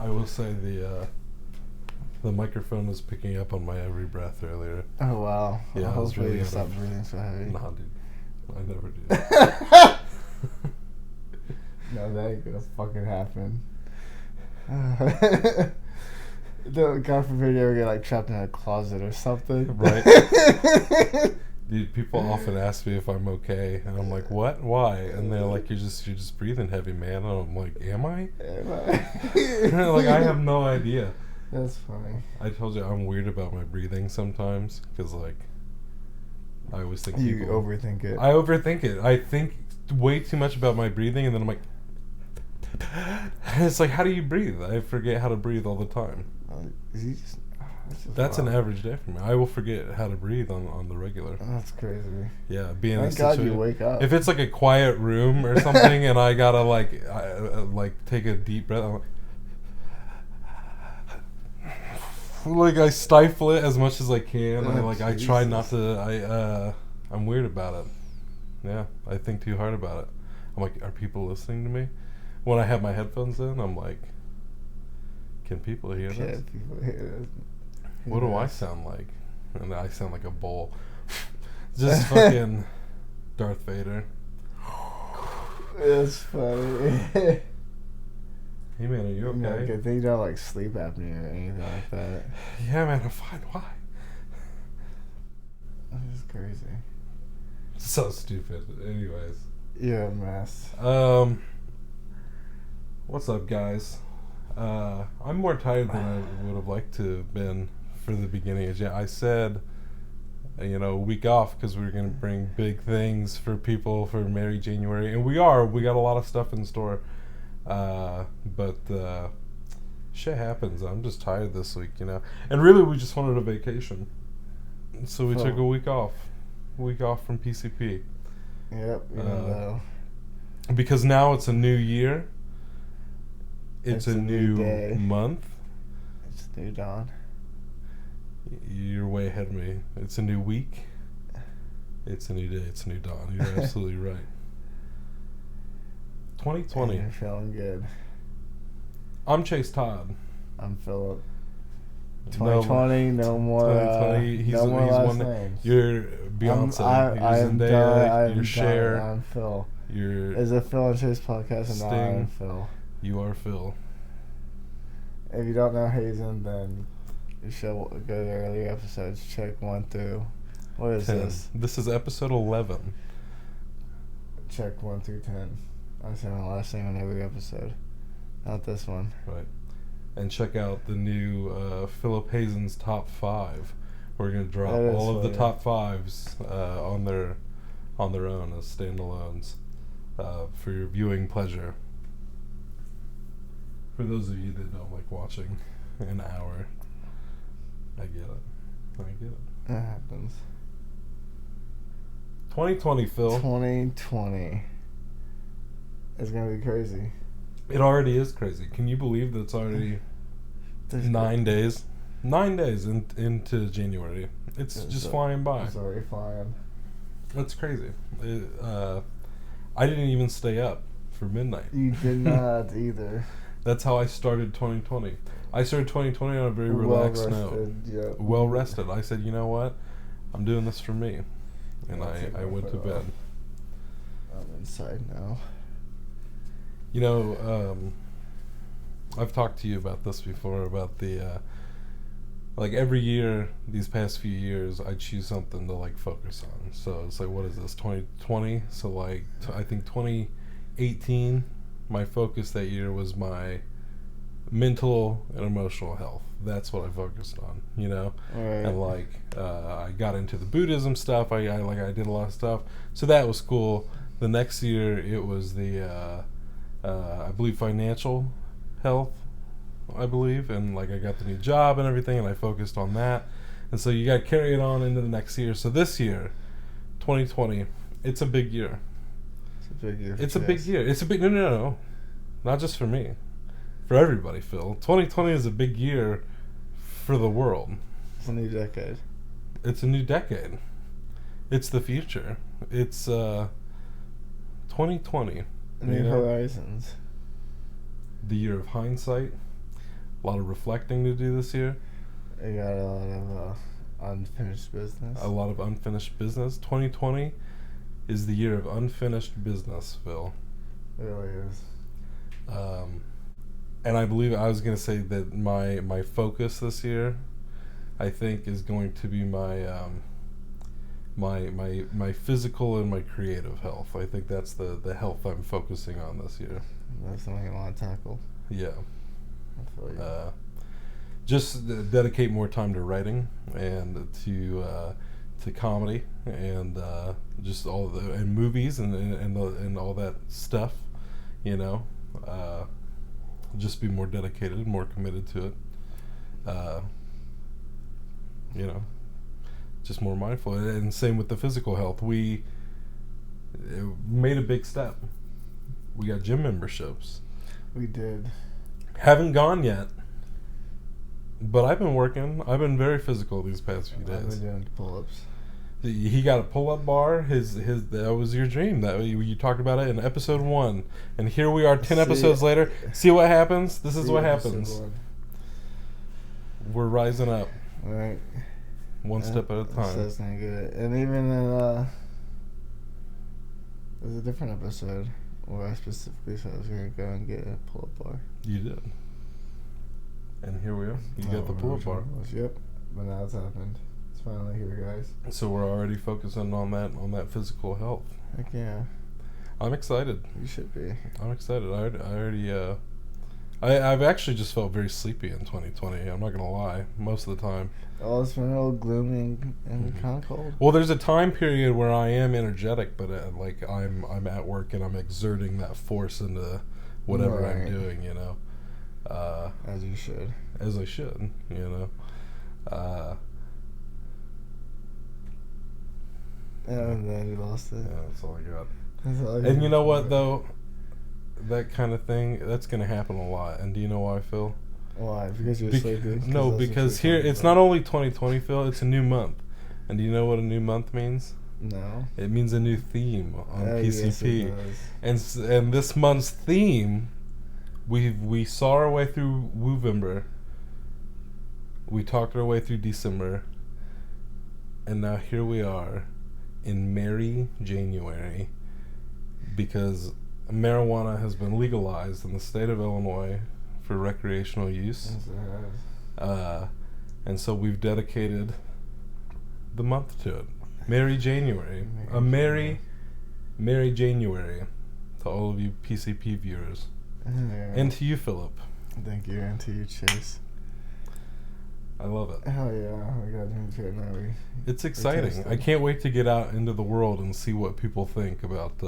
I will say the microphone was picking up on my every breath earlier. Oh wow! Yeah, Hopefully really you stop breathing so heavy. Nah, dude, I never do. No, that ain't gonna fucking happen. God forbid you ever get like trapped in a closet or something. Right. Dude, people often ask me if I'm okay, and I'm like, "What? Why?" And they're like, "You're just breathing heavy, man." And I'm like, "Am I?" Like, I have no idea. That's funny. I told you I'm weird about my breathing sometimes, because like, I always think You people overthink it. I overthink it. I think way too much about my breathing, and then I'm like, it's like, how do you breathe? I forget how to breathe all the time. That's an average day for me. I will forget how to breathe on the regular. That's crazy. Yeah, being Thank God you wake up. If it's like a quiet room or something, and I gotta like take a deep breath, I'm like I stifle it as much as I can. I try not to. I'm weird about it. Yeah, I think too hard about it. I'm like, are people listening to me? When I have my headphones in, I'm like, can people hear this? Yeah, people hear this. What do I sound like? And I sound like a bull. Just fucking Darth Vader. It's funny. Hey man, are you okay? No, good thing you don't like sleep apnea or anything like that. Yeah man, I'm fine. Why? This is crazy. So stupid. Anyways. You're a mess. What's up, guys? I'm more tired than I would have liked to have been for the beginning. I said, a week off because we were going to bring big things for people for Mary Janeuary, and we got a lot of stuff in store, but shit happens. I'm just tired this week, and really we just wanted a vacation, so we took a week off from PCP. Yep, because now it's a new year, it's a new day. month, it's a new dawn. You're way ahead of me. It's a new week. It's a new day. It's a new dawn. You're absolutely right. 2020. And you're feeling good. I'm Chase Todd. I'm Phillip. 2020. No more. 2020. He's last names. You're Beyonce. You're Zendaya. You're Cher. I'm Phil. You're. It's a Phil and Chase podcast, and Sting. now I'm Phil. You are Phil. If you don't know Hazen, then you should go to the earlier episodes. Check 1 through. What is 10. this? This is episode 11. Check 1 through 10. I say my last name on every episode. Not this one. Right. And check out the new Phillip Hazen's top 5. We're gonna drop all of the top 5s on their own as standalones for your viewing pleasure. For those of you that don't like watching an hour, I get it. That happens. 2020, Phil. 2020. It's gonna be crazy. It already is crazy. Can you believe that it's already 9 days? 9 days into January. It's just flying by. It's already flying. That's crazy. I didn't even stay up for midnight. You did not either. That's how I started 2020. I started 2020 on a very relaxed note. Yep. Well rested. I said, you know what? I'm doing this for me. And I went to bed. I'm inside now. I've talked to you about this before, about the, every year, these past few years, I choose something to, focus on. So it's what is this, 2020? So, I think 2018, my focus that year was my mental and emotional health. That's what I focused on, Right. And, I got into the Buddhism stuff. I did a lot of stuff. So that was cool. The next year, it was the, I believe, financial health, I believe, and I got the new job and everything, and I focused on that. And so you got to carry it on into the next year. So this year, 2020, it's a big year. It's a big year. It's a big year. It's a big no, not just for me, for everybody, Phil. 2020 is a big year for the world. It's a new decade. It's a new decade. It's the future. It's 2020. New horizons. The year of hindsight. a lot of reflecting to do this year. I got a lot of unfinished business. A lot of unfinished business. 2020 is the year of unfinished business, Phil. It really is. And I believe I was going to say that my focus this year, I think, is going to be my physical and my creative health. I think that's the health I'm focusing on this year. That's something I want to tackle. Yeah. I feel you. Just dedicate more time to writing and to comedy and just all and movies and all that stuff, you know. Just be more dedicated, more committed to it. You know, just more mindful. And same with the physical health. We made a big step. We got gym memberships. We did. Haven't gone yet. But I've been working. I've been very physical these past few days. I've been doing pull-ups. He got a pull-up bar. His that was your dream. That you talked about it in episode 1, and here we are 10 episodes later. See what happens. This is what happens. We're rising up. All right. One step at a time. That's not good. And even in there's a different episode where I specifically said I was going to go and get a pull-up bar. You did. And here we are. You got the pull-up bar. Yep. But now it's happened. It's finally here, guys. So we're already focusing on that physical health. Heck yeah. I'm excited. You should be. I'm excited. I've actually just felt very sleepy in 2020. I'm not gonna lie. Most of the time. Oh, it's been real gloomy and kind of cold. Well, there's a time period where I am energetic, but like I'm at work and I'm exerting that force into whatever I'm doing. You know. As you should. As I should. You know. And then you lost it. Yeah, that's all I got. That's all I And you know what though? That kind of thing, that's going to happen a lot. And do you know why, Phil? Why? Because you're sleepy? No, because here, it's not only 2020, Phil, it's a new month. And do you know what a new month means? No. It means a new theme on PCP. Yes, and this month's theme, we saw our way through Woovember. We talked our way through December. And now here we are in Mary Janeuary, because marijuana has been legalized in the state of Illinois for recreational use. Yes, it has. And so we've dedicated the month to it. Mary Janeuary. Mary Janeuary to all of you PCP viewers. Yeah. And to you, Phillip. Thank you, and to you, Chase. I love it. Hell yeah, we got into it now. It's exciting. I can't wait to get out into the world and see what people think about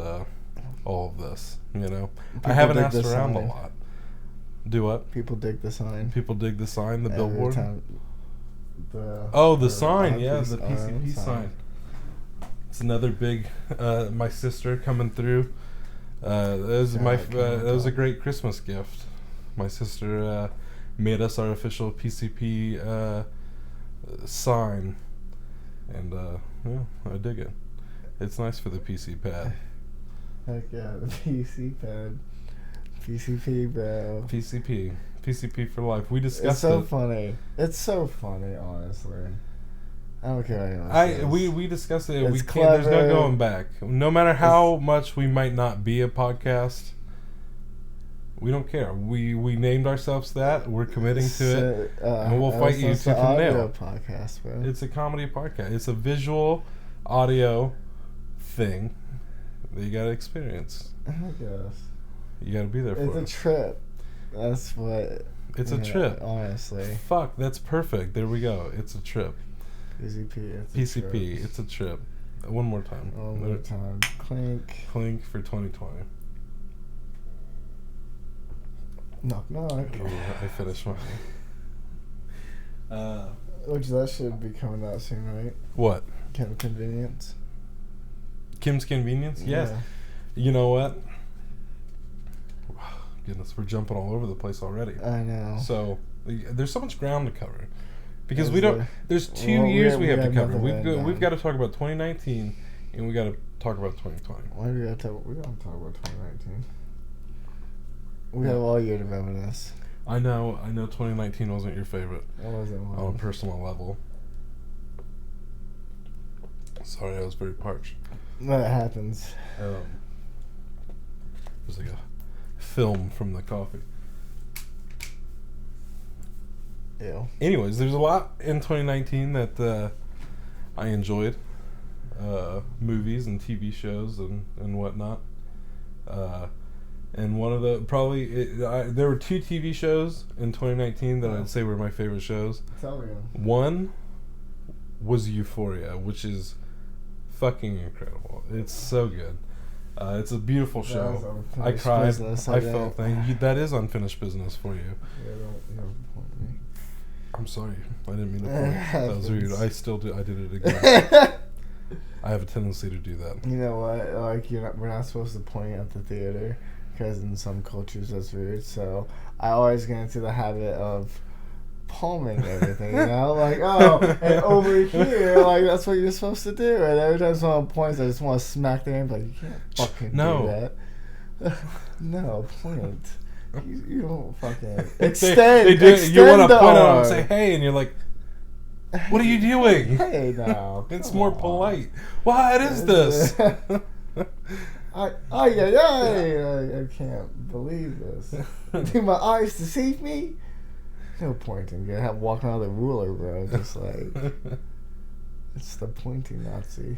all of this. You know, I haven't asked around a lot. Do what? People dig the sign. People dig the sign, the billboard. The sign, yeah, the PCP sign. It's another big. My sister coming through. That was a great Christmas gift. My sister made us our official PCP sign, and yeah, I dig it. It's nice for the PC pad. Heck yeah, the PC pad. PCP, bro. PCP for life. We discussed It's so funny. It's so funny, honestly. I don't care what anyone says. We discussed it. It's clever. There's no going back. No matter how much we might not be a podcast, we don't care. We named ourselves that. We're committing to it, and we'll fight you tooth and nail. Podcast, bro. It's a comedy podcast. It's a visual, audio thing that you gotta experience. I guess. You gotta be there for it. It's a trip. That's what. It's a trip. Honestly. Fuck, that's perfect. There we go. It's a trip. PCP. PCP. It's a trip. One more time. One more time. Clink. Clink for 2020. Knock knock. Ooh, I finished mine. Which that should be coming out soon, right? What? Kim's Convenience. Kim's Convenience? Yes. Yeah. You know what? Goodness, we're jumping all over the place already. I know. So there's so much ground to cover, because we don't. There's 2 years we have to cover. We've got to talk about 2019, and we got to talk about 2020. Why do we got to talk? We don't talk about 2019. We have all year to remember this. I know 2019 wasn't your favorite. It wasn't one. On a personal level. Sorry, I was very parched. That happens. There's like a film from the coffee. Ew. Anyways, there's a lot in 2019 that I enjoyed. Movies and TV shows and whatnot. And one of the there were 2 TV shows in 2019 that I'd say were my favorite shows. Tell me. One was Euphoria, which is fucking incredible. It's so good. It's a beautiful show. I cried. I felt things. That is unfinished business for you. Yeah, don't point me. I'm sorry. I didn't mean to point. That was rude. I still do. I did it again. I have a tendency to do that. You know what? Like, we're not supposed to point at the theater because in some cultures that's weird. So I always get into the habit of palming everything, like, oh, and over here, like, that's what you're supposed to do. And every time someone points, I just want to smack their hand, like, you can't fucking do that. No, point. You don't fucking extend. They do. Extend you want to point at them and say, hey, and you're like, what are you doing? Hey, now. It's more polite. What is this? I can't believe this. Do my eyes deceive me? No pointing. You have walking on the ruler, bro. Just like it's the pointing Nazi.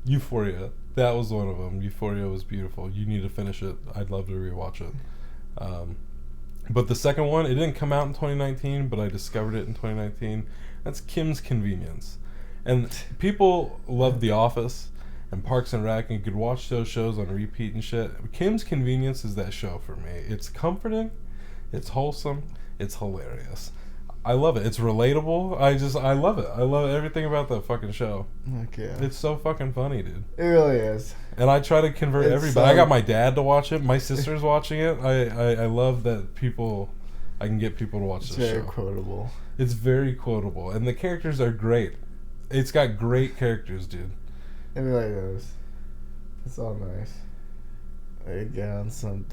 Euphoria. That was one of them. Euphoria was beautiful. You need to finish it. I'd love to rewatch it. But the second one, it didn't come out in 2019, but I discovered it in 2019. That's Kim's Convenience. And people love The Office and Parks and Rec, and you could watch those shows on repeat and shit. Kim's Convenience is that show for me. It's comforting. It's wholesome. It's hilarious. I love it. It's relatable. I love it. I love everything about that fucking show. Heck yeah. It's so fucking funny, dude. It really is. And I try to convert everybody. I got my dad to watch it. My sister's watching it. I love that I can get people to watch this show. It's very quotable. It's very quotable. And the characters are great. It's got great characters, dude. It really does. It's all nice. They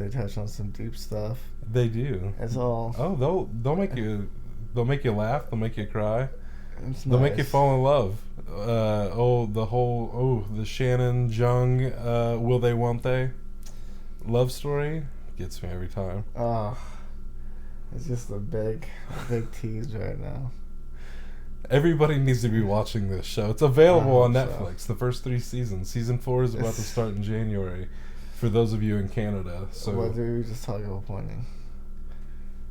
touch on some deep stuff. They do. It's all. Oh, they'll make you laugh. They'll make you cry. They'll make you fall in love. The Shannon Jung, will they, won't they? Love story gets me every time. Oh, it's just a big tease right now. Everybody needs to be watching this show. It's available on Netflix. The first 3 seasons. Season 4 is about to start in January. For those of you in Canada, so what do we just talk about pointing?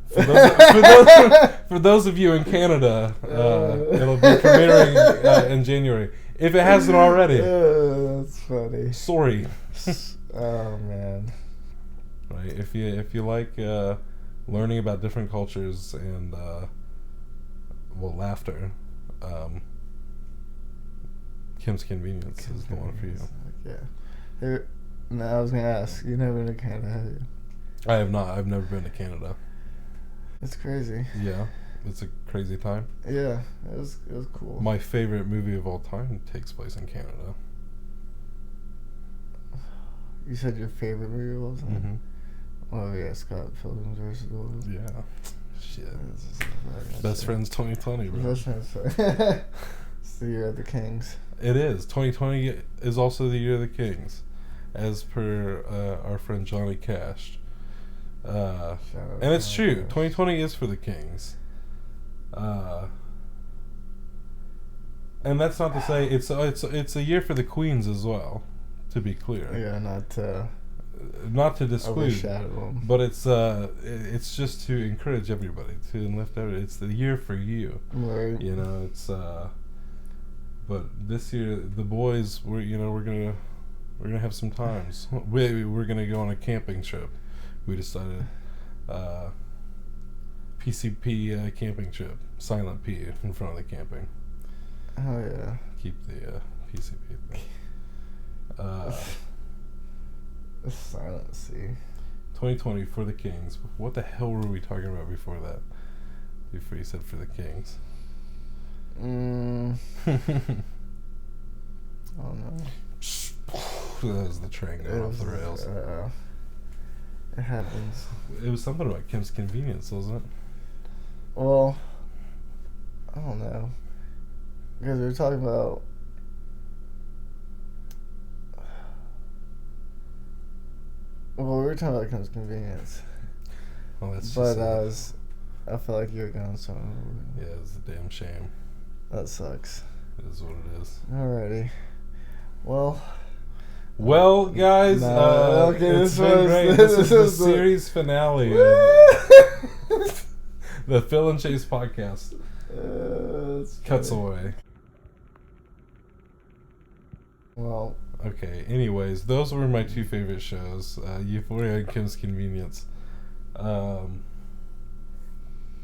For those of you in Canada, it'll be premiering in January. If it hasn't already. That's funny. Sorry. Oh man. Right. If you like learning about different cultures and laughter, Kim's Convenience is the one for you. Yeah. No, I was gonna ask. You've never been to Canada, have you? I have not. I've never been to Canada. It's crazy. Yeah, it's a crazy time. Yeah, it was cool. My favorite movie of all time takes place in Canada. You said your favorite movie of all time? Mm-hmm. Oh yeah, Scott Pilgrim's versus the World. Yeah. Shit. Best Friends 2020, bro. Best Friends. It's the year of the Kings. It is. 2020 is also the year of the Kings, as per our friend Johnny Cash. And it's true. 2020 is for the Kings. And that's not to say it's a year for the Queens as well. To be clear. Yeah, not to disclude, overshadow them. but it's just to encourage everybody, to lift everybody. It's the year for you. Right. You know, it's but this year the boys we're gonna have some times. We're gonna go on a camping trip. We decided PCP camping trip. Silent P in front of the camping. Oh yeah. Keep the PCP thing. Silent C. 2020 for the Kings. What the hell were we talking about before that? Before you said for the Kings. Oh no. That was the train going off the rails. It happens. It was something about Kim's Convenience, wasn't it? Well, I don't know. Because we were talking about... Well, we were talking about Kim's Convenience. Well, that's But just I felt like you were going somewhere. yeah, it's a damn shame. That sucks. It is what it is. Alrighty. Well, guys, okay, it's been great. This is the series finale of the Phil and Chase podcast. Cuts away. Well, okay. Anyways, those were my two favorite shows: Euphoria and Kim's Convenience.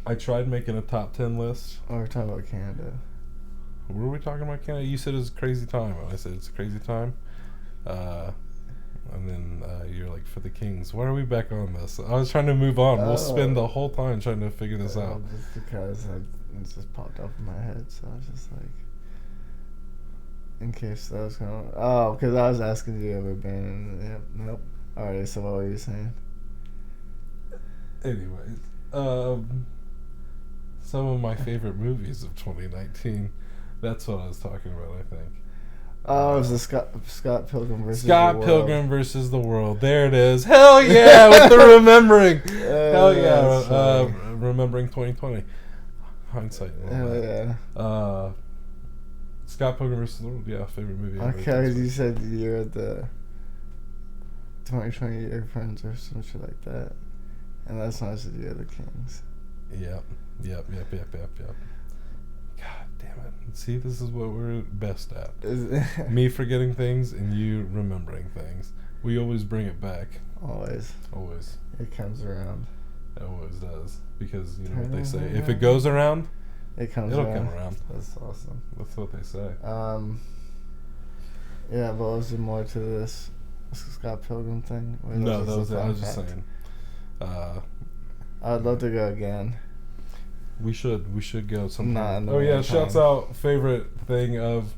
I tried making a top 10 list. oh, we're talking about Canada. Were we talking about Canada? You said it was a crazy time. I said it's a crazy time. And then you're like, for the Kings. Why are we back on this? I was trying to move on. We'll spend the whole time trying to figure this out. Just because it just popped up in my head, so I was just like, in case that was going to... Oh, because I was asking you ever been in... Yep, nope. Alright, so what were you saying? Anyways, some of my favorite movies of 2019. That's what I was talking about, I think. Oh, it was the Scott Pilgrim versus Scott the World. Pilgrim versus the World. There it is. Hell yeah, with the remembering. Hell yeah, remembering 2020. Hindsight. Hell yeah. Scott Pilgrim versus the World. Yeah, favorite movie. Okay, you said you're at the 2020 year friends or some shit like that. And that's not just the other Kings. Yep. God damn it. See, this is what we're best at. Me forgetting things and you remembering things. We always bring it back. Always. It comes around. It always does. Because you know what they say. If it goes around, it'll come around. That's awesome. That's what they say. Yeah, but was there more to this Scott Pilgrim thing? No, I was just saying. I'd love to go again. We should go sometime. Oh yeah, shouts out favorite thing of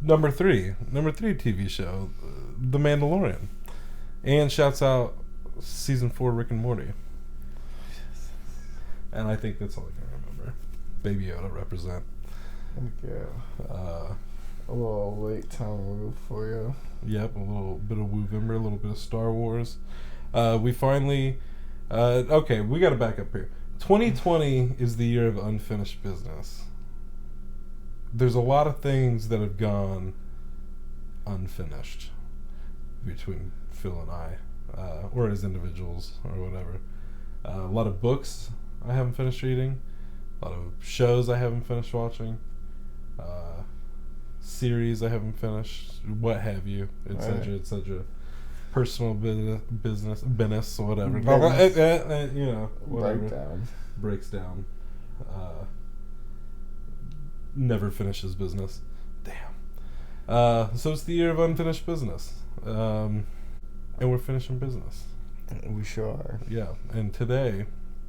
number 3 TV show, The Mandalorian. And shouts out season 4 Rick and Morty. And I think that's all I can remember. Baby Yoda represent. Okay. A little late time rule for you. Yep, a little bit of Woovember, a little bit of Star Wars. We finally okay, we gotta back up here. 2020 is the year of unfinished business. There's a lot of things that have gone unfinished between Phil and I, or as individuals or whatever. A lot of books I haven't finished reading, a lot of shows I haven't finished watching, series I haven't finished, what have you, etc., etc. Personal business, whatever. You know, whatever. Breaks down. Never finishes business. Damn. So it's the year of unfinished business. And we're finishing business. We sure are. Yeah. And today,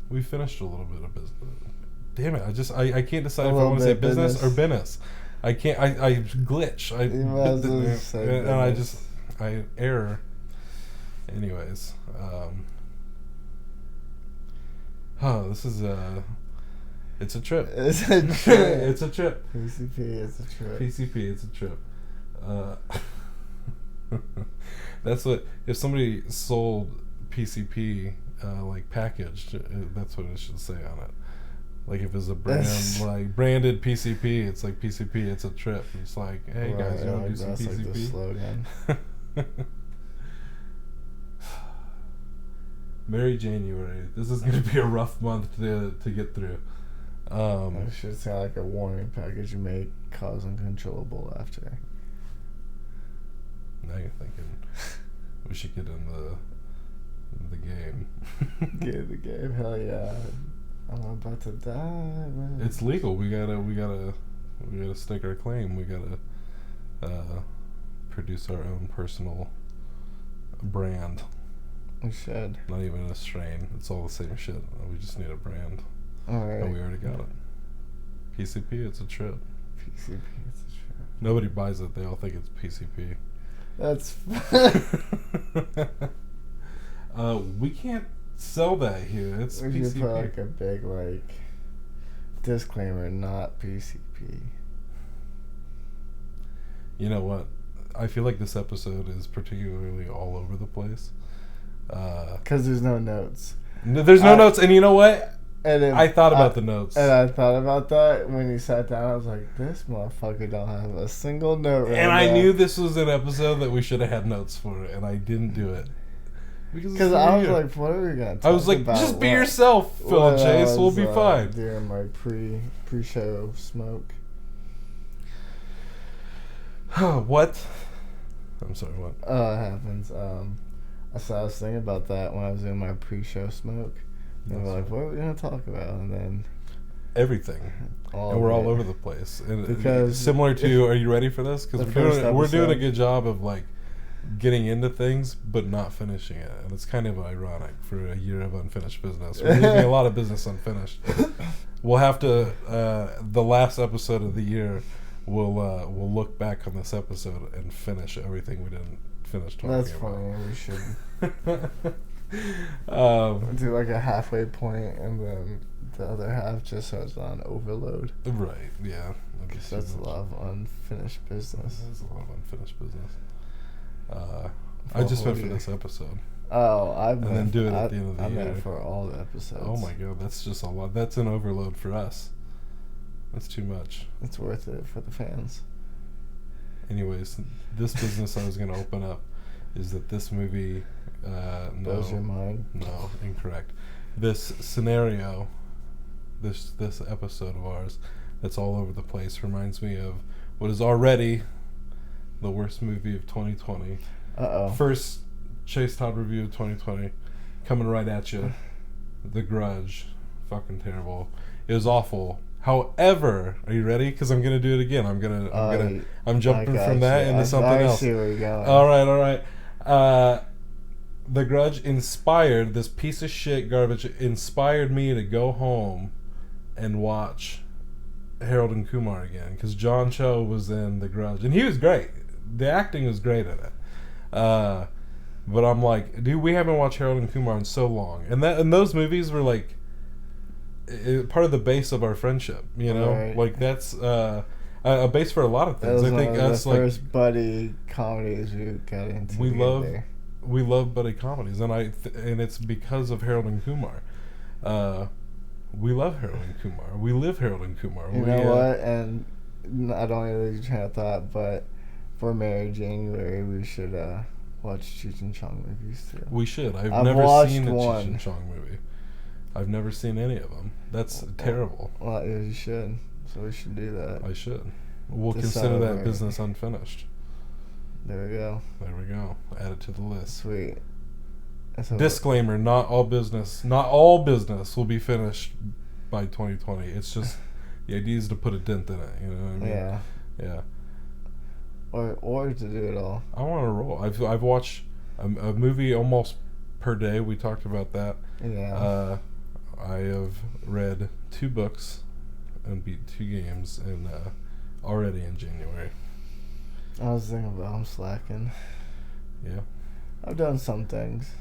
we finished a little bit of business. Damn it. I can't decide if I want to say business or business. I can't. I glitch. I error. Anyways, this is it's a trip. It's a trip. It's a trip. PCP, it's a trip. That's what, if somebody sold PCP like packaged, that's what it should say on it. Like if it's a brand like branded PCP, it's like PCP, it's a trip. It's like, hey guys, you want to do some PCP? Like the slogan. Mary Janeuary. This is going to be a rough month to get through. It should sound like a warning package you may cause uncontrollable laughter. Now you're thinking we should get in the game. Get in the game, hell yeah. I'm about to die, man. It's legal. We gotta stake our claim. We gotta produce our own personal brand. We should. Not even a strain. It's all the same shit. We just need a brand. Alright. And we already got it. PCP, it's a trip. PCP, it's a trip. Nobody buys it. They all think it's PCP. That's We can't sell that here. It's We should PCP. put like a big disclaimer, not PCP. You know what? I feel like this episode is particularly all over the place. Because there's no notes. There's no notes, and you know what? And then I thought about the notes. And I thought about that when you sat down. I was like, this motherfucker don't have a single note right And I now. knew this was an episode that we should have had notes for, and I didn't do it. Because I was like, what are we going to talk about? I was like, just be yourself, Phil and Chase. We'll be fine. During my pre-show smoke. What? I'm sorry, what? It happens. I was thinking about that when I was doing my pre-show smoke. And we're like, what are we going to talk about? And then... everything. And we're all over the place. And because similar to, are you ready for this? Because we're doing a good job of, like, getting into things, but not finishing it. And it's kind of ironic for a year of unfinished business. We're leaving a lot of business unfinished. We'll have to, the last episode of the year, we'll look back on this episode and finish everything we didn't finish talking about. That's funny. We should do like a halfway point and then the other half just so it's on overload. Right, yeah. Because that's a lot of unfinished business. That's a lot of unfinished business. I just meant for this episode. Oh, and then do it at the end of the year. I meant for all the episodes. Oh my god, that's just a lot. That's an overload for us. That's too much. It's worth it for the fans. Anyways, this business I was going to open up is that this movie... blows your mind? No, incorrect. This scenario, this episode of ours that's all over the place reminds me of what is already the worst movie of 2020. Uh-oh. First Chase Todd review of 2020 coming right at you. The Grudge. Fucking terrible. It was awful. However, are you ready? Because I'm gonna do it again. I'm jumping from that into something else. I see where you're going. All right. The Grudge inspired this piece of shit garbage. Inspired me to go home and watch Harold and Kumar again because John Cho was in The Grudge and he was great. The acting was great in it. But I'm like, dude, we haven't watched Harold and Kumar in so long, and those movies were like part of the base of our friendship, you know. Right. Like that's a base for a lot of things. That was I think one of us the first buddy comedies we got into. We love buddy comedies, and it's because of Harold and Kumar. We love Harold and Kumar. We live Harold and Kumar. You know what? And I don't even lose train of thought, but for Mary Janeuary, we should watch Cheech and Chong movies too. We should. I've never seen a Cheech and Chong movie. I've never seen any of them. That's terrible. Well, yeah, you should. So we should do that. I should. We'll consider that business unfinished. There we go. There we go. Add it to the list. Sweet. Disclaimer: not all business will be finished by 2020. It's just the idea is to put a dent in it. You know what I mean? Yeah. Yeah. Or to do it all. I want to roll. I've watched a movie almost per day. We talked about that. Yeah. I have read 2 books and beat 2 games already in January. I was thinking about I'm slacking. Yeah. I've done some things.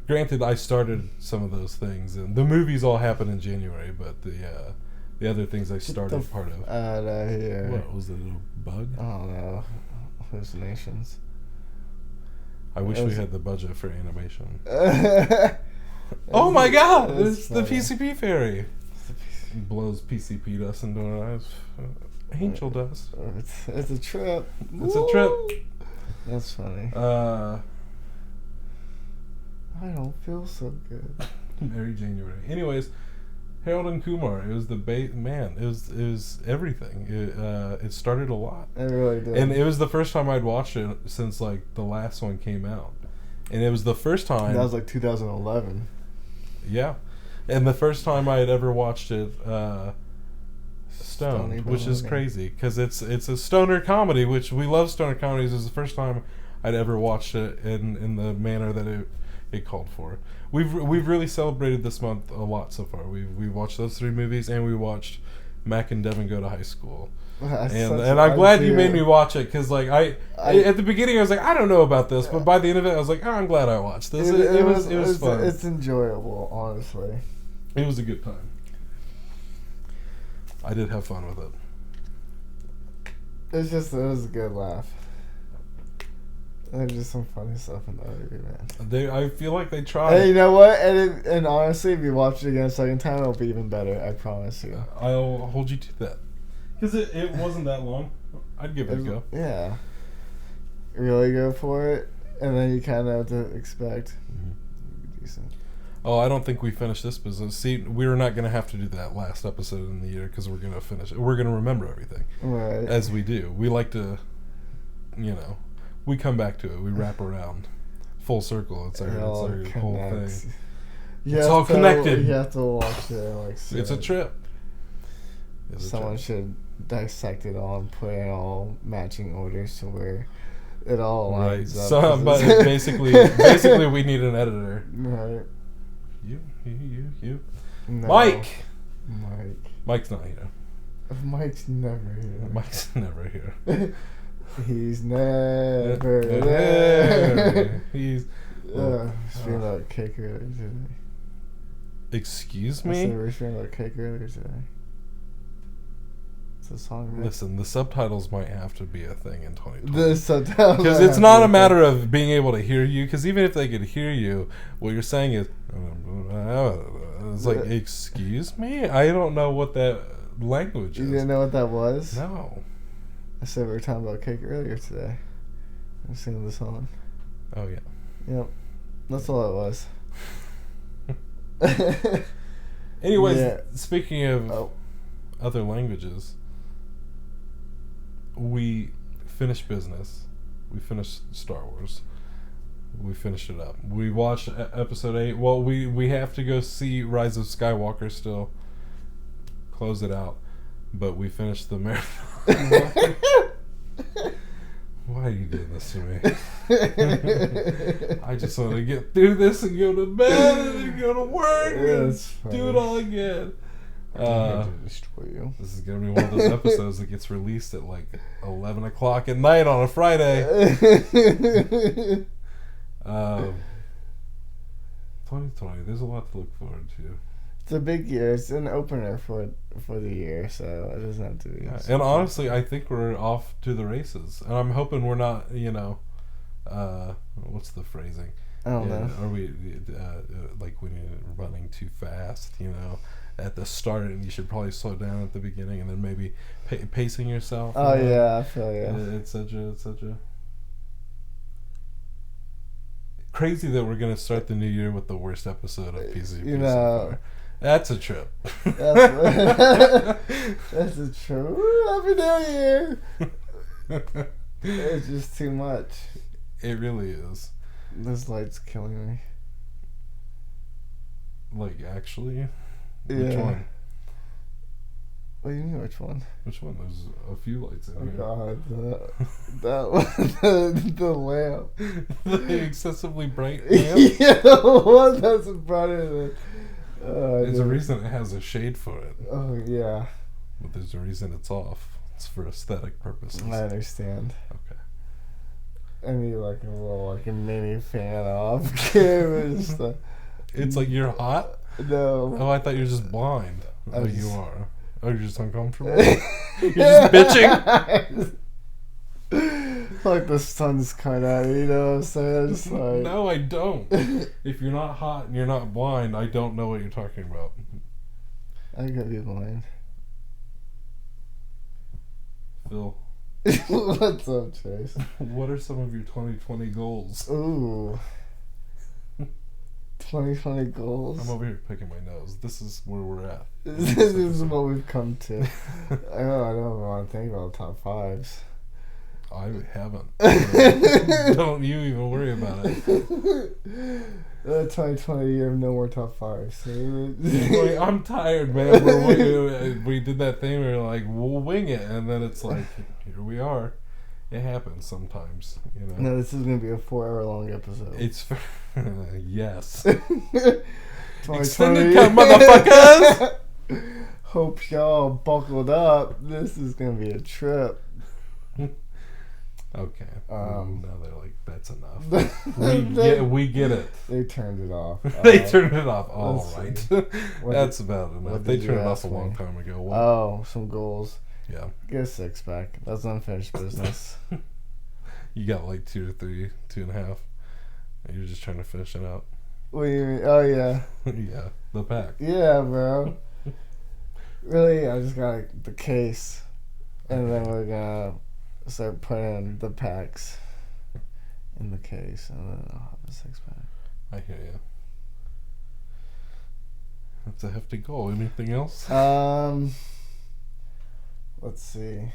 Granted, I started some of those things, and the movies all happened in January, but the other things I started part of. Out of here. What, was it a bug? I don't know. Hallucinations. I wish we had the budget for animation. Oh my god! It's the PCP fairy. Blows PCP dust into our eyes. Angel dust. It's a trip. It's a trip. That's funny. I don't feel so good. Mary Janeuary. Anyways, Harold and Kumar. It was the man. It was everything. It started a lot. It really did. And it was the first time I'd watched it since like the last one came out, and it was the first time. That was like 2011. Yeah, and the first time I had ever watched it stoned, which is crazy because it's a stoner comedy, which we love stoner comedies. It was the first time I'd ever watched it in the manner that it called for. We've really celebrated this month a lot so far. We watched those 3 movies, and we watched Mac and Devin Go to High School. And I'm glad you made me watch it, because like I at the beginning I was like, I don't know about this, but by the end of it I was like, oh, I'm glad I watched this. It was fun. It's enjoyable, honestly. It was a good time. I did have fun with it. It was a good laugh. There's just some funny stuff in the movie, man. I feel like they tried. And you know what? And honestly, if you watch it again a second time, it'll be even better. I promise you. I'll hold you to that. Because it wasn't that long. I'd give it a go. Yeah. Really go for it, and then you kind of know what to expect. Mm-hmm. Decent. Oh, I don't think we finished this business. See, we're not going to have to do that last episode in the year, because we're going to finish it. We're going to remember everything. Right. As we do. We like to, we come back to it. We wrap around. Full circle. It's our whole thing. It's all connected. You have to watch it. It's a trip. Someone should dissect it all and put it in all matching orders to where it all lines up. But basically, we need an editor. Right. You. No. Mike's not here. Mike's never here. Mike's never here. He's never there. He's. Speaking about cake earlier today. Excuse I me? said we were speaking about cake earlier today. It's a song. Right? Listen, the subtitles might have to be a thing in 2020. The subtitles. Because it's not a matter of being able to hear you. Because even if they could hear you, what you're saying is, it's like, excuse me? I don't know what that language is. You didn't know what that was? No. I said we were talking about cake earlier today. I'm singing the song. Oh, yeah. Yep. That's all it was. Anyways, speaking of other languages, we finished business. We finished Star Wars. We finished it up. We watched episode 8. Well, we have to go see Rise of Skywalker still. Close it out. But we finished the marathon. Why are you doing this to me? I just want to get through this and go to bed and then go to work and do it all again. To destroy you. This is going to be one of those episodes that gets released at like 11 o'clock at night on a Friday. 2020, there's a lot to look forward to. It's a big year. It's an opener for the year, so it doesn't have to be. Yeah. And honestly, I think we're off to the races. And I'm hoping we're not, what's the phrasing? I don't know. Are we, like when you're running too fast, at the start, and you should probably slow down at the beginning and then maybe pacing yourself. Oh, yeah, I feel you. It's such a crazy that we're going to start the new year with the worst episode of PCP so far. That's a trip. That's a trip. Happy New Year. It's just too much. It really is. This light's killing me. Like, actually? Which one? What do you mean, which one? Which one? There's a few lights in here. Oh, God. That one. The lamp. The excessively bright lamp? Yeah, the one that's brighter than... There's a reason it has a shade for it. Oh, yeah. But there's a reason it's off. It's for aesthetic purposes. I understand. Okay. I need a mini fan off camera. It's like you're hot? No. Oh, I thought you were just blind. You are. Oh, you're just uncomfortable? You're just bitching? Like the sun's kind of, you know what I'm saying? Just like... No, I don't. If you're not hot and you're not blind, I don't know what you're talking about. I could be blind. Phil. What's up, Chase? What are some of your 2020 goals? Ooh. 2020 goals? I'm over here picking my nose. This is where we're at. This is what we've come to. I don't want to think about top 5s. I haven't. Don't you even worry about it. 2020 year of no more top 5s. I'm tired, man. We did that thing where like, we'll wing it, and then it's like, here we are. It happens sometimes, No, this is going to be a 4-hour long episode. It's yes. 2020. Extended cut, motherfuckers! Hope y'all buckled up. This is gonna be a trip. Okay. Now they're like, that's enough. we get it. They turned it off. They turned it off. All right. That's did, about enough. They turned it off a long time ago. What? Oh, some goals. Yeah. Get a 6-pack. That's unfinished business. You got like 2 or 3, 2.5. And you're just trying to finish it out. What do you mean? Oh, yeah. Yeah, the pack. Yeah, bro. Really, I just got the case. And then we're gonna start putting the packs in the case. And then I'll have a 6-pack. I hear you. That's a hefty goal. Anything else? Let's see.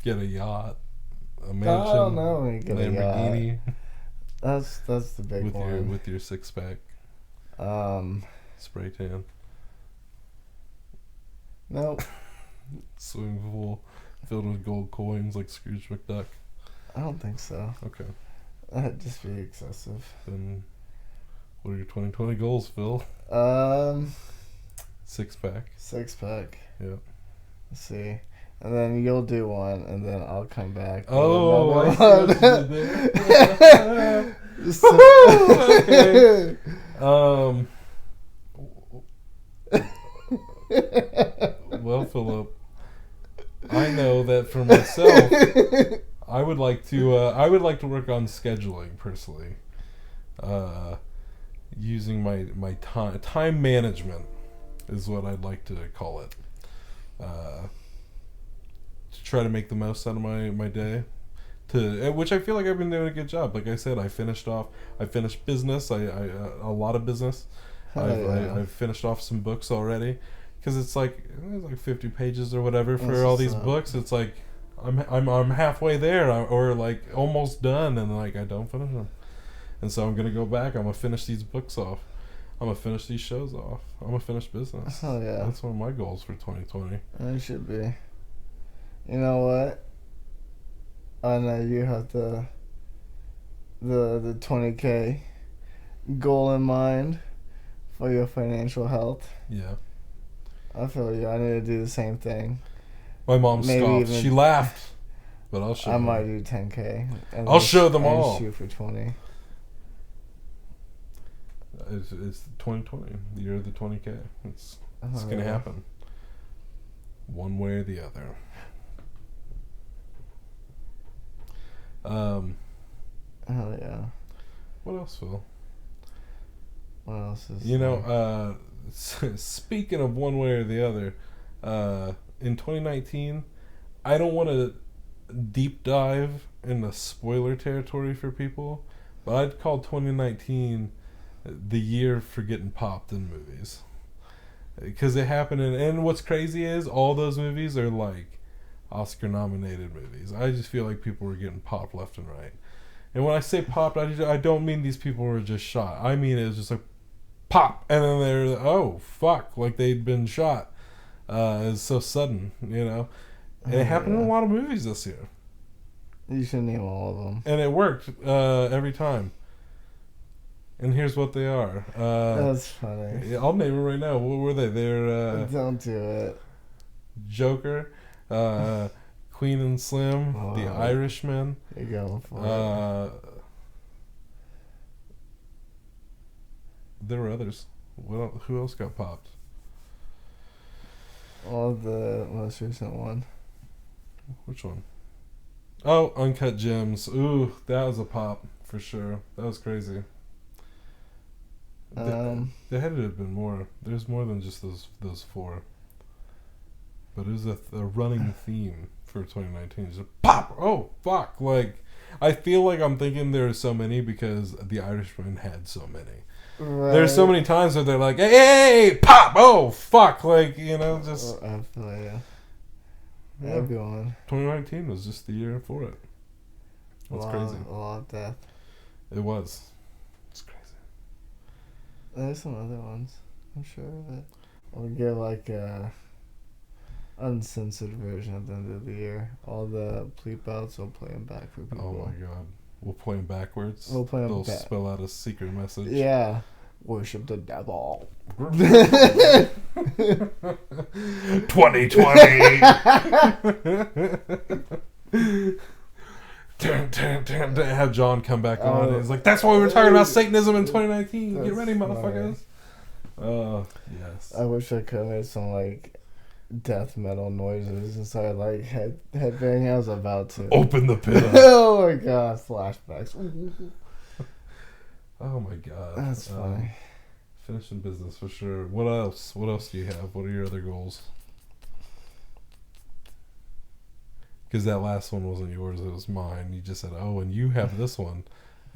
Get a yacht, a mansion, Oh no, get Lamborghini. A yacht. That's the big one. With your 6-pack. Spray tan. Nope. Swimming pool filled with gold coins like Scrooge McDuck. I don't think so. Okay. That'd just be excessive. Then, what are your 2020 goals, Phil? 6-pack. 6-pack. Yeah. Let's see. And then you'll do one, and then I'll come back. Oh, I see what you did there. Okay. Well, Phillip, I know that for myself, I would like to work on scheduling personally, using my time management is what I'd like to call it. To try to make the most out of my day, which I feel like I've been doing a good job. Like I said, I finished business. I a lot of business. I've finished off some books already, because it's like 50 pages or whatever for all these books. It's like I'm halfway there, or like almost done, and like I don't finish them, and so I'm gonna go back. I'm gonna finish these books off. I'm gonna finish these shows off. I'm gonna finish business. Oh yeah, that's one of my goals for 2020. It should be. You know what? I know you have the 20K goal in mind for your financial health. Yeah. I feel you. I need to do the same thing. My mom scoffed. She laughed. But I'll show I them. might do 10K. And I'll show them all. Shoot for 20. It's 2020, the year of the 20K. It's going to happen. One way or the other. Hell yeah. What else, Phil? What else is... Speaking of one way or the other, in 2019, I don't want to deep dive in the spoiler territory for people, but I'd call 2019 the year for getting popped in movies. Because it happened, and what's crazy is all those movies are like Oscar-nominated movies. I just feel like people were getting popped left and right. And when I say popped, I don't mean these people were just shot. I mean it was just like pop, and then they're oh fuck, like they'd been shot. It's so sudden, you know. And it happened in a lot of movies this year. You should name all of them. And it worked every time. And here's what they are. That's funny. I'll name them right now. What were they? They're don't do it. Joker, Queen and Slim, The Irishman. You're going for it. There were others. Who else got popped? All the most recent one. Which one? Oh, Uncut Gems. Ooh, that was a pop for sure. That was crazy. There had to have been more. There's more than just those four. But it was a running theme for 2019. Just pop! Oh, fuck! Like, I feel like I'm thinking there are so many because The Irishman had so many. Right. There's so many times where they're like, hey, pop! Oh, fuck! Like, you know, just... I feel like, yeah. Go on. 2019 was just the year for it. That's crazy. A lot of death. It was. It's crazy. There's some other ones, I'm sure of it. We'll get like a uncensored version at the end of the year. All the bleep outs, we'll play them back for people. Oh my god. We'll play them backwards? We'll play them They'll spell out a secret message? Yeah. worship the devil. 2020. Have John come back on. He's like, that's why we were talking about Satanism in 2019. Get ready, motherfuckers. Yes. I wish I could have made some like death metal noises inside like headbang. I was about to open the pit up. Oh my god, flashbacks. Oh my god. That's funny. Finishing business for sure. What else? What else do you have? What are your other goals? Because that last one wasn't yours, it was mine. You just said, oh, and you have this one.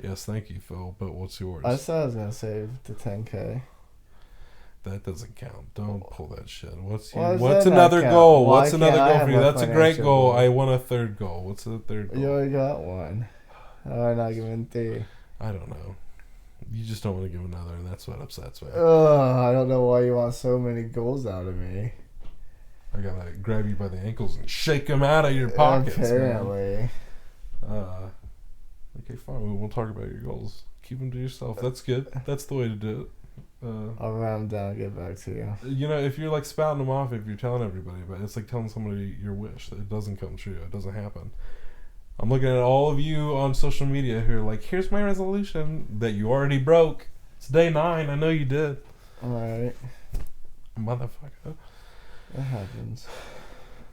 Yes, thank you, Phil. But what's yours? I said I was going to save the 10K. That doesn't count. Don't pull that shit. What's What's another goal? Why What's another can't I goal for you? have a That's a great financial goal. goal? I want a third goal. What's the third goal? You already got one. How am I not giving 3? I don't know. You just don't want to give another, and that's what upsets me. I don't know why you want so many goals out of me. I gotta grab you by the ankles and shake them out of your pockets, Apparently. man. Okay, fine. We'll talk about your goals. Keep them to yourself. That's good. That's the way to do it. I'll write them down and get back to you. You know, if you're like spouting them off, if you're telling everybody, but it's like telling somebody your wish that it doesn't come true. It doesn't happen. I'm looking at all of you on social media who are like, here's my resolution that you already broke. It's day 9. I know you did. Alright. Motherfucker. It happens.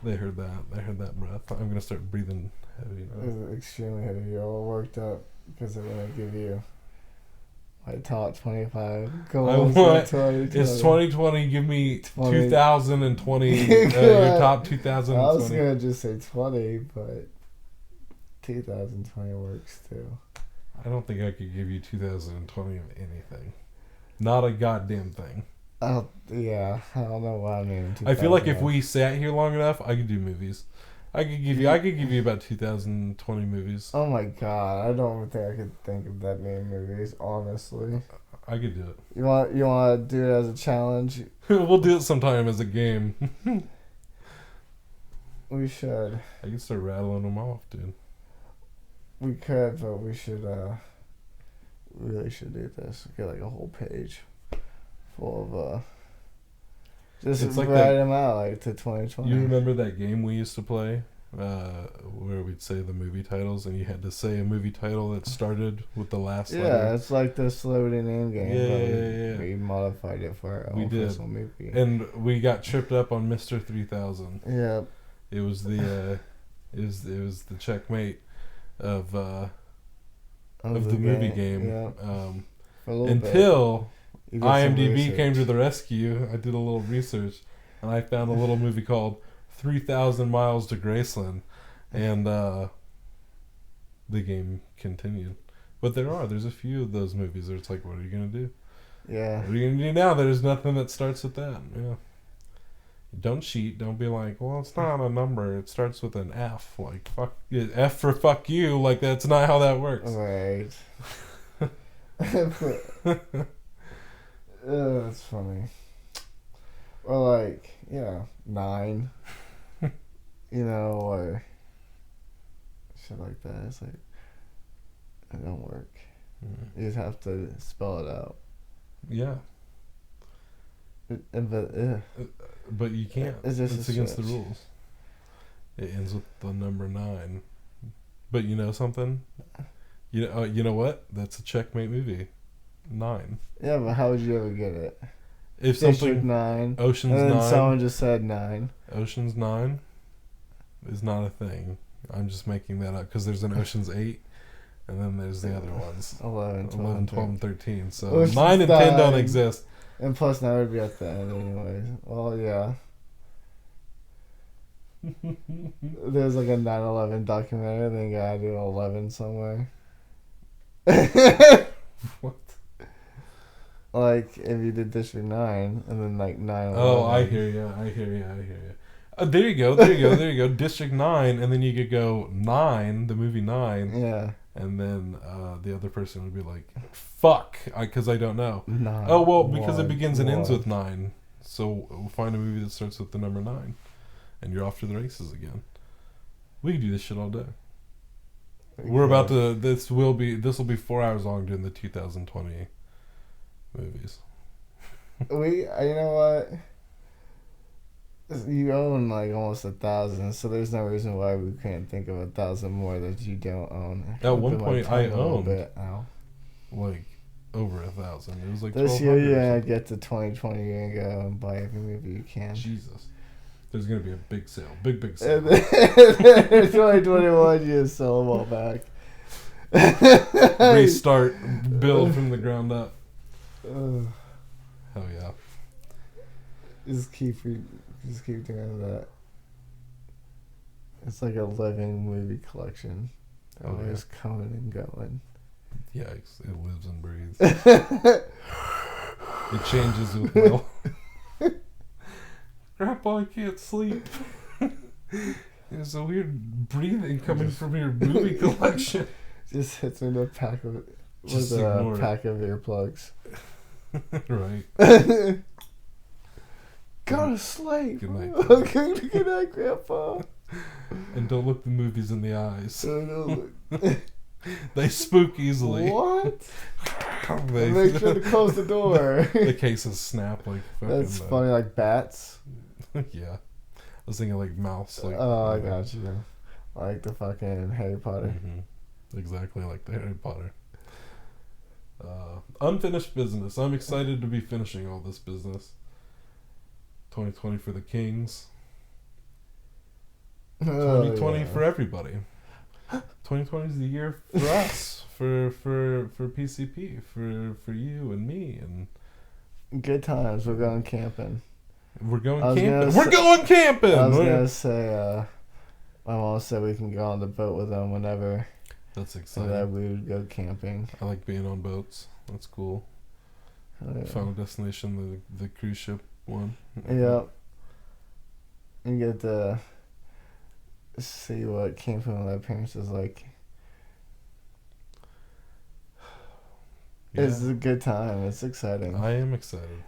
They heard that. They heard that breath. I'm going to start breathing heavy now. It was extremely heavy. You're all worked up because I'm going to give you my top 25 goals. It's 2020. Give me 2020. Your top 2020. I was going to just say 20, but 2020 works too. I don't think I could give you 2020 of anything. Not a goddamn thing. Yeah, I don't know what I mean. I feel like if we sat here long enough, I could do movies. I could give you about 2020 movies. Oh my god, I don't think I could think of that many movies, honestly. I could do it. You want to do it as a challenge? We'll do it sometime as a game. We should. I can start rattling them off, dude. We could, but we should really should do this. Get like a whole page full of just it's like write them out like to 2020. You remember that game we used to play where we'd say the movie titles and you had to say a movie title that started with the last letter? Yeah, it's like the celebrity name game. Yeah. We modified it for our own personal movie. And we got tripped up on Mr. 3000. Yeah. It was the it was the checkmate of the movie game. Yeah. Until IMDb came to the rescue. I did a little research, and I found a little movie called 3,000 Miles to Graceland, and the game continued. But there's a few of those movies where it's like, what are you going to do? Yeah. What are you going to do now? There's nothing that starts with that. Yeah. Don't cheat. Don't be like, well, it's not a number. It starts with an F. Like, fuck, F for fuck you. Like, that's not how that works. Right. That's funny. Or like, 9. Or shit like that. It's like, it don't work. You just have to spell it out. Yeah. But you can't. It's against the rules. It ends with the number 9. But you know something? You know what? That's a checkmate movie. 9. Yeah, but how would you ever get it? If District something 9. Ocean's and then 9. Someone just said 9. Ocean's 9 is not a thing. I'm just making that up because there's an Ocean's 8, and then there's the other ones. 11, 12, and 13. So Ocean's 9 and 10 don't exist. And plus 9 would be at the end anyways. Well, yeah. There's like a 9/11 documentary, then you gotta do 11 somewhere. What? Like, if you did District 9, and then like 9/11. Oh, I hear you. There you go. District 9, and then you could go 9, the movie 9. Yeah. And then the other person would be like, fuck, because I don't know. 9. Oh, well, because it begins and ends with 9. So we'll find a movie that starts with the number 9. And you're off to the races again. We can do this shit all day. We're about to. This will be 4 hours long during the 2020 movies. You know what? You own like almost 1,000, so there's no reason why we can't think of 1,000 more that you don't own. At one point, I owned Ow. like over 1,000. It was like this year 1,200. You're gonna get to 2020. You're gonna go and buy every movie you can. Jesus, there's gonna be a big sale, big sale. And then 2021, you just sell them all back. Restart, build from the ground up. Hell yeah. Just keep doing that. It's like a living movie collection. Always coming and going. Yikes, it lives and breathes. It changes with Will. Grandpa, I can't sleep. There's a weird breathing coming from your movie collection. Just hits me with a pack of earplugs. Right. Go to sleep. Good night. Okay, good night, Grandpa. And don't look the movies in the eyes. No. They spook easily. What? Make sure to close the door. The cases snap like fucking... That's funny, like bats. Yeah. I was thinking like mouse. Like, I got you. Like the fucking Harry Potter. Mm-hmm. Exactly like the Harry Potter. Unfinished business. I'm excited to be finishing all this business. 2020 for the Kings. 2020 for everybody. 2020 is the year for us, for PCP, for you and me, and good times. We're going camping. We're going camping. We're going camping. I was gonna say, my mom said we can go on the boat with them whenever. That's exciting. So that we would go camping. I like being on boats. That's cool. Yeah. Final Destination, the cruise ship one. Yeah. And get to see what camping with my parents is like. Yeah. It's a good time. It's exciting. I am excited.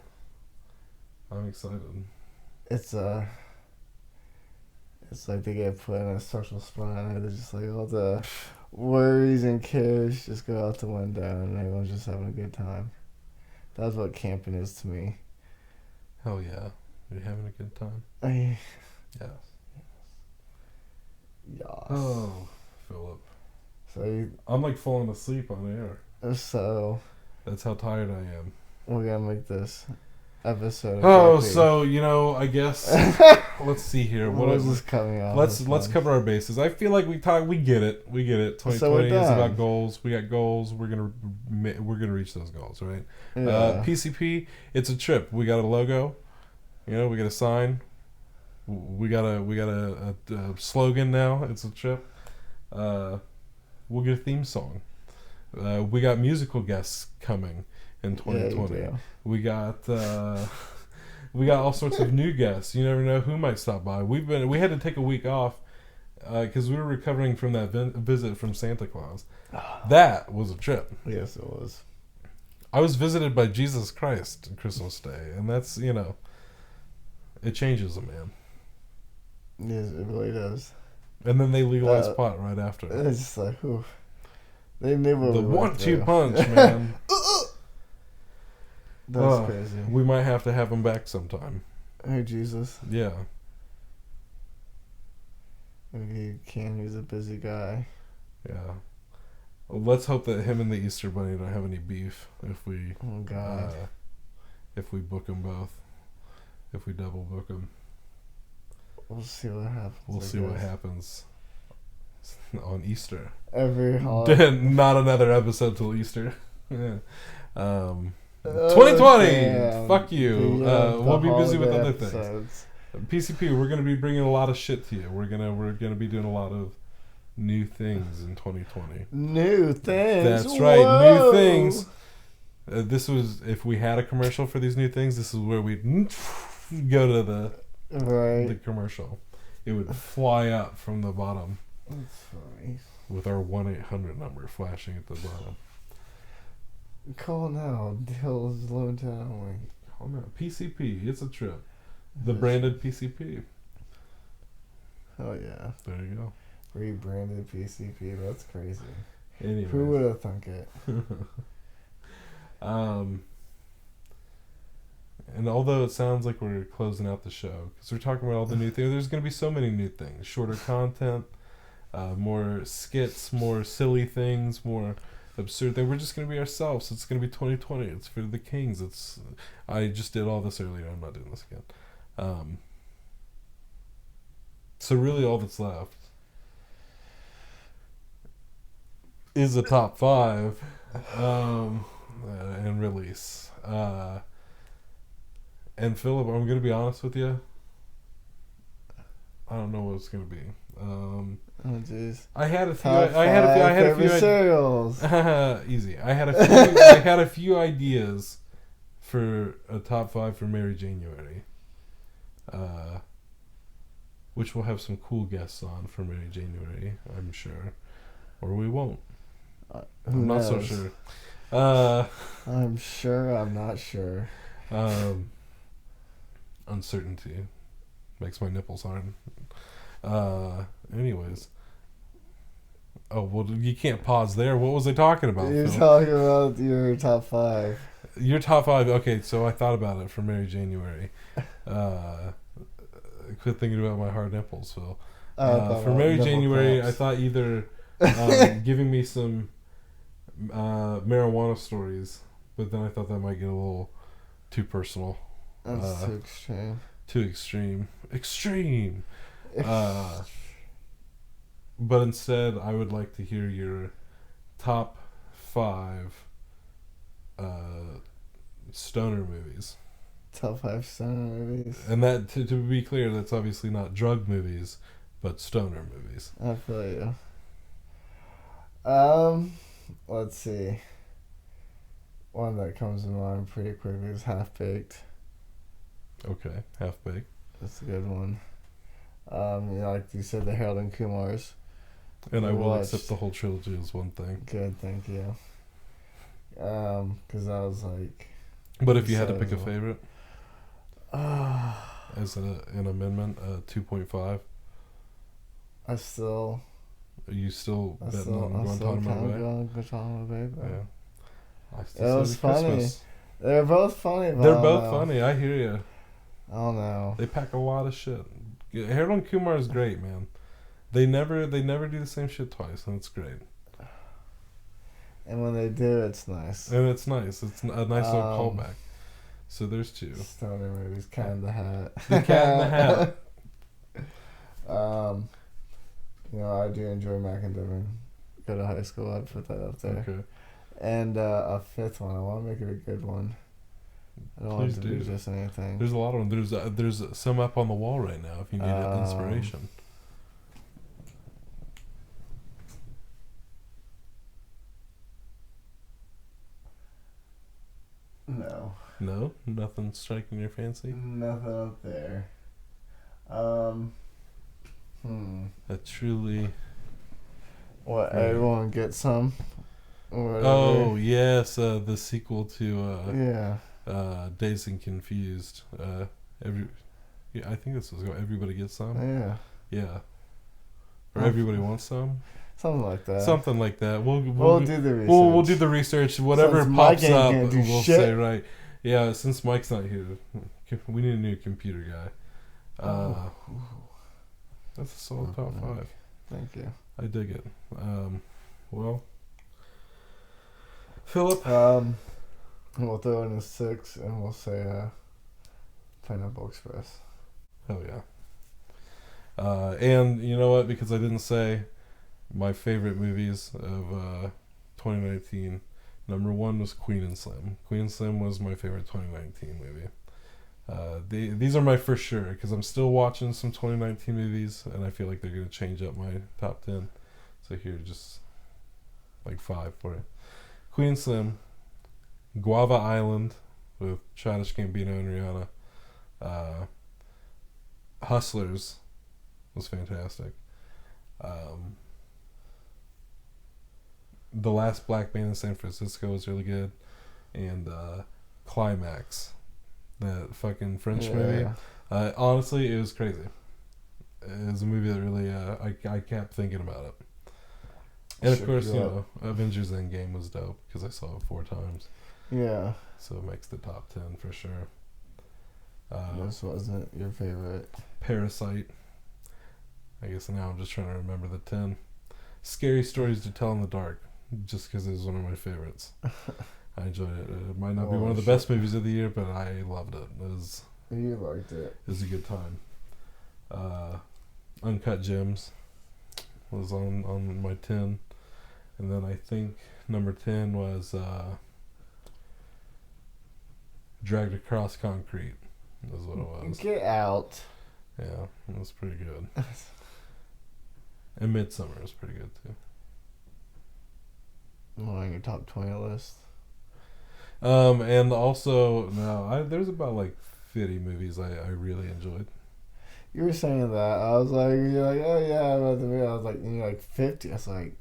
I'm excited. It's like they get put in a social spot and it's just like all the worries and cares just go out the window and everyone's just having a good time. That's what camping is to me. Hell yeah. Are you having a good time? Yes. Yes. Oh, Phillip. So I'm like falling asleep on air. So that's how tired I am. We're gonna make this episode. So I guess let's see here. What is this coming out? Let's cover our bases. I feel like we get it. 2020 is about goals. We got goals. We're gonna reach those goals, right? Yeah. PCP, it's a trip. We got a logo. We got a sign. We got a slogan now. It's a trip. We'll get a theme song. We got musical guests coming in 2020. Yeah, we got all sorts of new guests. You never know who might stop by. We had to take a week off because we were recovering from that visit from Santa Claus. That was a trip. Yes, it was. I was visited by Jesus Christ on Christmas Day, and that's it changes a man. Yes, it really does. And then they legalized pot right after. It's just like, whew. They never. The 1-2 punch, man. That's crazy. We might have to have him back sometime. Hey, Jesus. Yeah. If he can, he's a busy guy. Yeah. Well, let's hope that him and the Easter Bunny don't have any beef if we. Oh God. If we book them both. If we double book them. We'll see what happens. We'll see what happens on Easter. Every holiday. Not another episode till Easter. 2020. Fuck you. We'll be busy with other things. PCP, we're gonna be bringing a lot of shit to you. We're gonna be doing a lot of new things in 2020. New things. That's right. Whoa. New things. This was if we had a commercial for these new things. This is where we'd go to the commercial. It would fly up from the bottom. That's funny. With our 1-800 number flashing at the bottom. Call now. Deals limited only. Call now. PCP. It's a trip. The branded PCP. Oh yeah. There you go. Rebranded PCP. That's crazy. Anyways. Who would have thunk it? And although it sounds like we're closing out the show, because we're talking about all the new things, there's going to be so many new things. Shorter content, more skits, more silly things, more absurd things. We're just going to be ourselves. It's going to be 2020. It's for the kings. I just did all this earlier. I'm not doing this again. So really all that's left is a top 5 and release. And Phillip, I'm going to be honest with you. I don't know what it's going to be. Oh jeez. I had a few. I had a few cereals. Easy. I had a few ideas for a top 5 for Mary Janeuary. Which we'll have some cool guests on for Mary Janeuary, I'm sure, or we won't. I'm not so sure. I'm sure. I'm not sure. Uncertainty makes my nipples hard. Anyways. Oh, well, you can't pause there. What was I talking about? You're Phil? talking about your top 5. Your top 5. Okay, so I thought about it for Mary Janeuary. Quit thinking about my hard nipples, Phil. For Mary Janeuary, I thought either giving me some marijuana stories, but then I thought that might get a little too personal. That's too extreme. Too extreme. Extreme! But instead, I would like to hear your top 5 stoner movies. Top 5 stoner movies. And that, to be clear, that's obviously not drug movies, but stoner movies. I feel you. Let's see. One that comes to mind pretty quickly is Half Baked. Okay, Half Baked. That's a good one. Like you said, the Harold and Kumars. And I will accept the whole trilogy as one thing. Good, thank you. Because I was like... But if you had to pick a favorite? As an amendment, 2.5? I still... Are you still betting on Guantanamo Bay? Yeah. It was funny. Christmas. They're both funny. They're both funny. I hear you. I don't know. They pack a lot of shit. Harold and Kumar is great, man. They never do the same shit twice, and it's great. And when they do, it's nice. And it's nice. It's a nice little callback. So there's 2. Stoner movies, Cat in the Hat. The Cat in the Hat. I do enjoy Mac and Devin. Go to high school, I'd put that up there. Okay. And a 5th one. I want to make it a good one. I don't want it to be just anything. There's a lot of them. There's some up on the wall right now if you need inspiration. No. No? Nothing striking your fancy? Nothing up there. A truly... What, Everyone Gets Some? Oh, yes, the sequel to Dazed and Confused. I think this was Everybody Gets Some? Yeah. Yeah. Or Everybody Wants Some? Something like that. Something like that. We'll do the research. We'll do the research. Whatever since pops up, we'll say, right. Yeah, since Mike's not here, we need a new computer guy. That's a solid top 5. Thank you. I dig it. Well, Phillip? We'll throw in a 6 and we'll say Pineapple Express. Oh, yeah. And you know what? Because I didn't say my favorite movies of 2019, number 1 was Queen and Slim. Queen and Slim was my favorite 2019 movie. These are my for sure, because I'm still watching some 2019 movies, and I feel like they're going to change up my top 10. So here, just like 5 for it. Queen and Slim, Guava Island with Childish Gambino and Rihanna. Hustlers was fantastic. The Last Black Man in San Francisco was really good. And Climax, that fucking French movie. Honestly, it was crazy. It was a movie that really, I kept thinking about it. And of course, Avengers Endgame was dope because I saw it 4 times. Yeah. So it makes the top 10 for sure. This wasn't your favorite. Parasite. I guess now I'm just trying to remember the 10. Scary Stories to Tell in the Dark, just because it was one of my favorites. I enjoyed it. It might not be one of the best movies of the year, but I loved it. You liked it. It was a good time. Uncut Gems was on my 10. And then I think number 10 was Dragged Across Concrete. That's what it was. Get out. Yeah, it was pretty good. And Midsummer was pretty good too. On your top 20 list. And also, there's about like 50 movies I really enjoyed. You were saying that. I was like, you're like, oh yeah, I love the movie. I was like, and you're like 50. I was like,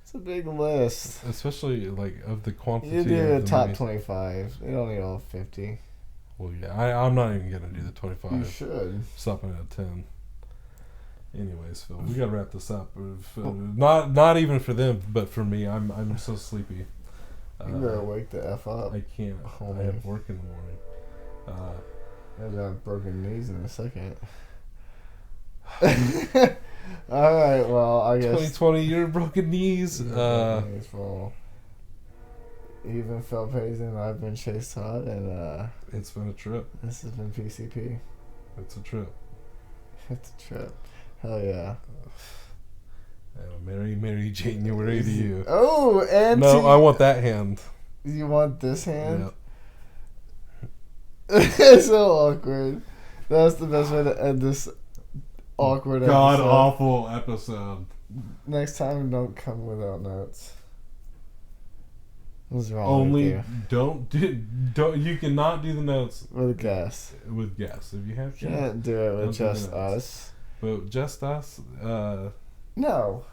it's a big list. Especially like of the quantity. You do of a the top movies. 25. You don't need all 50. Well, yeah, I'm not even gonna do the 25. You should. Stopping at 10. Anyways, Phil, we gotta wrap this up. Not even for them, but for me. I'm so sleepy. You better wake the F up. I can't. I have work in the morning. I got broken knees in a second. Alright, well, I guess 2020, your broken knees. Well, even Phillip Hazen, I've been Chase Todd, and it's been a trip. this has been PCP. It's a trip. It's a trip. Hell yeah. Mary Janeuary to you. Oh, and No, I want that hand. You want this hand? Yeah. It's so awkward. That's the best way to end this awkward episode. God awful episode. Next time, don't come without notes. What's wrong with you? Don't you cannot do the notes With gas. with guests. If you have to, Can't do it don't with do the just notes. us. But just us, No.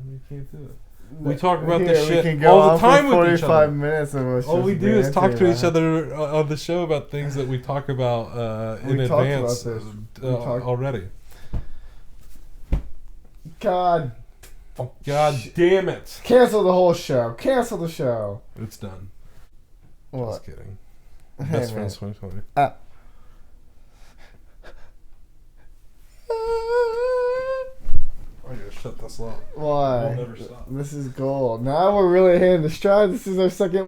we can't do it. We talk about Here, this shit we can go all the on time for with each 45 other. minutes and we'll All we just do is talk ranting to each about other on the show about things that we talk about in We talked advance about this. We talked- already. God. God damn it! Cancel the whole show. Cancel the show. It's done. What? Just kidding. Hey, Best man. friends 2020. I gotta shut this off. Why? We'll never stop. This is gold. Now we're really hitting the stride. This is our second